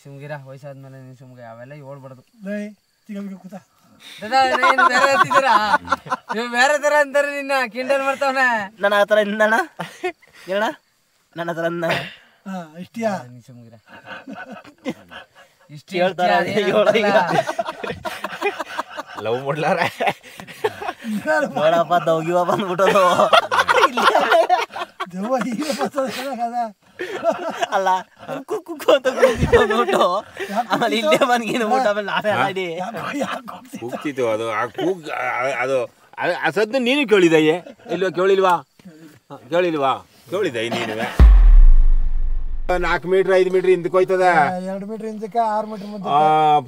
S5: ಸುಮ್ಗಿರ ವಯಸ್ಸಾದ್ಮೇಲೆ ನೀನ್ ಸುಮ್ಗೆ ಅವೆಲ್ಲ ಹೇಳ್ಬಾರ್ದು. ಬೇರೆ ತರ ಅಂತಾರೆ, ನಿನ್ನ ಕಿಂಡಲ್ ಮಾಡ್ತಾವನ.
S7: ನನ್ನ ಆ ಥರ ಇಂದಣ್ಣ ಹೇಳ, ನನ್ನ ಹತ್ರ ಅಂದ
S3: ಇಷ್ಟಿಯಾ
S5: ನೀ ಸುಮ್ಗಿರ.
S7: ಇಷ್ಟು ಹೇಳ್ತಾರ
S1: ಲವ್ ಮಾಡ್ಲಾರ
S7: ನೋಡಪ್ಪ ದೌಗಿವ ಬಂದ್ಬಿಟ್ಟದು. ಅಲ್ಲ ಕುಕ್ಕು ಅಂತ ಕೂಗ್ತಿತ್ತು. ಆಮೇಲೆ ಇಲ್ಲೇ ಬಂದ್ಗಿನ ಊಟ ಆಮೇಲೆ
S2: ಕೂಗ್ತಿತ್ತು. ಅದು ಆ ಕೂಗ್ ಅದು ಆ ಸದ್ದು ನೀನು ಕೇಳಿದಯ್ಯೆ ಇಲ್ವಾ? ಕೇಳಿದೆ ನೀನು. 4 ಮೀಟ್ರ್ 5 ಮೀಟ್ರ್ ಹಿಂದಕ್ಕೆ ಹೋಯ್ತದ.
S3: 2 ಮೀಟ್ರ್ ಹಿಂದಕ್ಕೆ 6 ಮೀಟ್ರ್ ಮುಂದೆ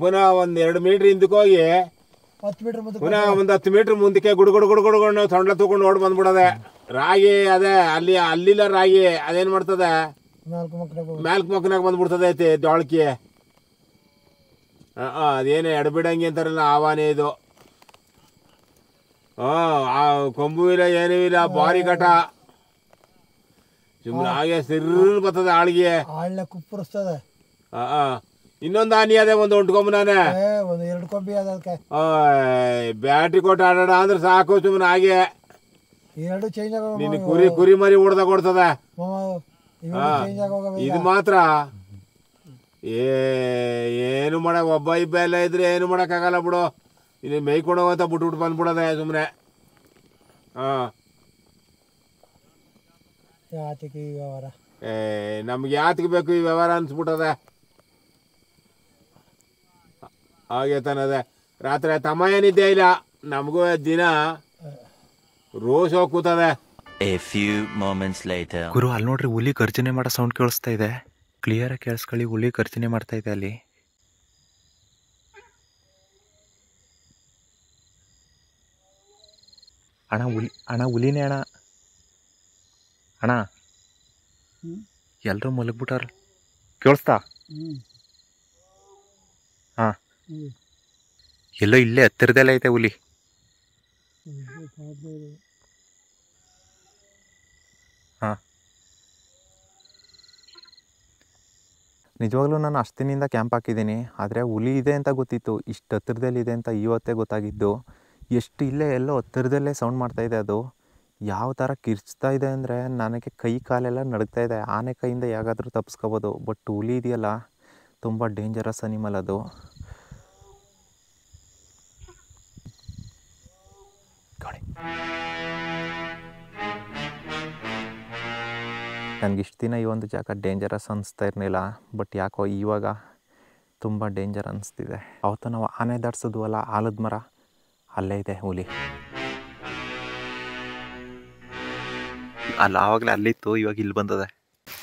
S2: ಪುನಃ ಒಂದು 2 ಮೀಟ್ರ್ ಹಿಂದಕ್ಕೆ ಹೋಗಿ
S3: 10 ಮೀಟ್ರ್ ಮುಂದೆ
S2: ಪುನಃ ಒಂದು 10 ಮೀಟ್ರ್ ಮುಂದಕ್ಕೆ ಗುಡ್ಕೊಂಡು ತೊಂಡ್ಲ ತಗೊಂಡು ಓಡ್ ಬಂದ್ಬಿಡದೆ. ರಾಗಿ ಅದೇ ಅಲ್ಲಿಲ್ಲ ರಾಗಿ ಅದೇನ್ ಮಾಡ್ತದೆ, 4 ಮಕ್ಕನಾಗ ಬಂದ್ಬಿಡ್ತದೆ. ಐತಿ ದೊಳಕಿ ಅದೇನು ಎಡಬಿಡಂಗಿ ಅಂತಾರಲ್ಲ, ಆವಾನೆ ಇದು. ಆ ಕೊಂಬು ಇಲ್ಲ, ಏನೂ ಇಲ್ಲ, ಭಾರಿ ಘಟ. ಸುಮ್ಮನೆ ಹಾಗೆ ಸಿರ್ರು ಬರ್ತದೆ ಆಳ್ಗೆ.
S3: ಆಳ್ನ ಕುಪ್ಪರಿಸ್ತದೆ.
S2: ಇನ್ನೊಂದು ಆನಿ ಅದೇ ಒಂದು ಒಂಟ್ಕೊಂಬನಾನೆ
S3: ಒಂದು 2 ಕೊಂಬಿ ಅದಕ್ಕೆ
S2: ಬ್ಯಾಟ್ರಿ ಕೊಟ್ಟು ಆಡೋಣ ಅಂದ್ರೆ ಸಾಕು ಸುಮ್ಮನೆ ಹಾಗೆ
S3: 2 ಚೇಂಜ್ ಆಗ
S2: ನಿನ್ನ ಕುರಿ ಮರಿ ಹೊಡ್ದ ಕೊಡ್ತದ
S3: ಚೇಂಜ್ ಆಗೋಗ
S2: ಇದು ಮಾತ್ರ ಏನು ಮಾಡಕ್ ಒಬ್ಬ ಇಬ್ಬ ಎಲ್ಲ ಇದ್ರೆ ಏನು ಮಾಡಕ್ಕಾಗಲ್ಲ ಬಿಡು ಇಲ್ಲಿ ಮೇಯ್ಕೊಂಡು ಹೋಗಂತ ಬಿಟ್ಬಿಟ್ಟು ಬಂದ್ಬಿಡೋದೆ ಸುಮ್ಮನೆ
S3: ಯಾತಕ್ಕೆ ಈ ವ್ಯವಹಾರ
S2: ನಮ್ಗೆ ಯಾತಕ್ಕೆ ಬೇಕು ಈ ವ್ಯವಹಾರ ಅನ್ಸ್ಬಿಟ್ಟದೆ ಹಾಗೆ ತಾನದೆ ರಾತ್ರಿ ತಮ್ಮ ಏನಿದ್ದೇ ಇಲ್ಲ ನಮಗೂ ದಿನ ರೋಸ್ ಹೋಗಿ ಕೂತದೆ.
S1: ಗುರು ಅಲ್ಲಿ ನೋಡ್ರಿ ಹುಲಿ ಗರ್ಜನೆ ಮಾಡೋ ಸೌಂಡ್ ಕೇಳಿಸ್ತಾ ಇದೆ. ಕ್ಲಿಯರ್ ಆಗಿ ಕೇಳಿಸ್ಕೊಳ್ಳಿ, ಹುಲಿ ಗರ್ಜನೆ ಮಾಡ್ತಾ ಇದೆ ಅಲ್ಲಿ. ಅಣ್ಣ ಹುಲಿನೇ ಅಣ್ಣ ಎಲ್ರೂ ಮಲಗ್ಬಿಟ್ಟಾರ ಕೇಳಿಸ್ತಾ? ಹಾ ಎಲ್ಲೋ ಇಲ್ಲೇ ಹತ್ತಿರದಲ್ಲೇ ಐತೆ ಹುಲಿ. ಹಾ ನಿಜವಾಗ್ಲೂ ನಾನು ಅಷ್ಟು ದಿನದಿಂದ ಕ್ಯಾಂಪ್ ಹಾಕಿದ್ದೀನಿ, ಆದರೆ ಹುಲಿ ಇದೆ ಅಂತ ಗೊತ್ತಿತ್ತು, ಇಷ್ಟು ಹತ್ತಿರದಲ್ಲಿದೆ ಅಂತ ಇವತ್ತೇ ಗೊತ್ತಾಗಿದ್ದು. ಎಷ್ಟು ಇಲ್ಲೇ ಎಲ್ಲೋ ಹತ್ತಿರದಲ್ಲೇ ಸೌಂಡ್ ಮಾಡ್ತಾಯಿದೆ. ಅದು ಯಾವ ಥರ ಕಿರ್ಚ್ತಾ ಇದೆ ಅಂದರೆ ನನಗೆ ಕೈ ಕಾಲೆಲ್ಲ ನಡುಗ್ತಾ ಇದೆ. ಆನೆ ಕೈಯಿಂದ ಯಾಗಾದರೂ ತಪ್ಪಿಸ್ಕೋಬೋದು, ಬಟ್ ಹುಲಿ ಇದೆಯಲ್ಲ ತುಂಬ ಡೇಂಜರಸ್ ಅನಿಮಲ್ ಅದು. ನನಗಿಷ್ಟು ದಿನ ಈ ಒಂದು ಜಾಗ ಡೇಂಜರಸ್ ಅನಿಸ್ತಾ ಇರಲಿಲ್ಲ, ಬಟ್ ಯಾಕೋ ಇವಾಗ ತುಂಬ ಡೇಂಜರ್ ಅನಿಸ್ತಿದೆ. ಅವತ್ತು ನಾವು ಆನೆ ದಾಟ್ಸಿದ್ವಲ್ಲ ಆಲದ ಮರ, ಅಲ್ಲೇ ಇದೆ ಹುಲಿ. ಅಲ್ಲ ಆವಾಗಲೇ ಅಲ್ಲಿತ್ತು, ಇವಾಗ ಇಲ್ಲಿ ಬಂದದೆ.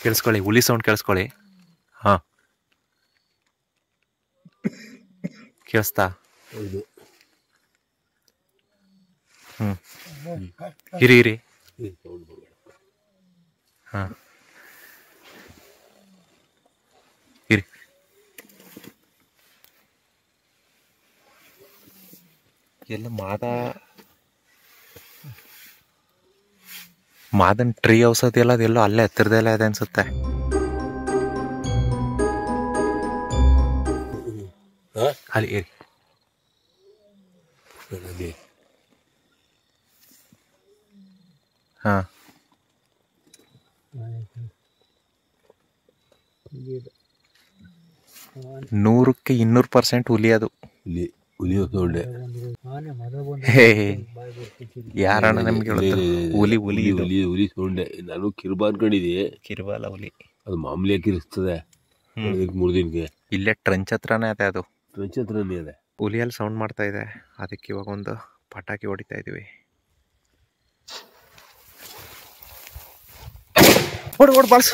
S1: ಕೇಳಿಸ್ಕೊಳ್ಳಿ, ಹುಲಿ ಸೌಂಡ್ ಕೇಳಿಸ್ಕೊಳ್ಳಿ. ಹಾಂ ಕೇಳಿಸ್ತಾ? ಇರಿ ಹಾಂ ಇರಿ. ಎಲ್ಲ ಮಾದನ್ ಟ್ರೀ ಹೌಸ್ ಅದೆಲ್ಲ ಅದೆಲ್ಲೋ ಅಲ್ಲೇ ಹತ್ತಿರದಲ್ಲೇ ಇದೆ ಅನ್ಸುತ್ತೆ. ಅಲ್ಲಿ ಇರಿ. ಹಾಂ 100ಕ್ಕೆ 200% ಹುಲಿ ಅದು. ಯಾರಣ್ಣ ನಮ್ಗೆ
S2: ಹುಲಿ ಸೌಂಡೆ. ನಾನು ಕಿರ್ಬ ಅನ್ಕೊಂಡಿದ್ದೆ.
S1: ಕಿರ್ಬಲ್ಲ ಹುಲಿ,
S2: ಅದು ಮಾಮೂಲಿ ಕಿರಿಸ್ತದೆ. 3 ದಿನಕ್ಕೆ
S1: ಇಲ್ಲೇ ಟ್ರಂಚ್ ಹತ್ರನೇ ಅದೇ, ಅದು
S2: ಟ್ರಂಚ್ ಹತ್ರನೇ ಇದೆ.
S1: ಹುಲಿಯಲ್ಲಿ ಸೌಂಡ್ ಮಾಡ್ತಾ ಇದೆ, ಅದಕ್ಕೆ ಇವಾಗ ಒಂದು ಪಟಾಕಿ ಹೊಡಿತಾ ಇದೀವಿ. ಓಡ್ ಬಾಲ್ಸ್,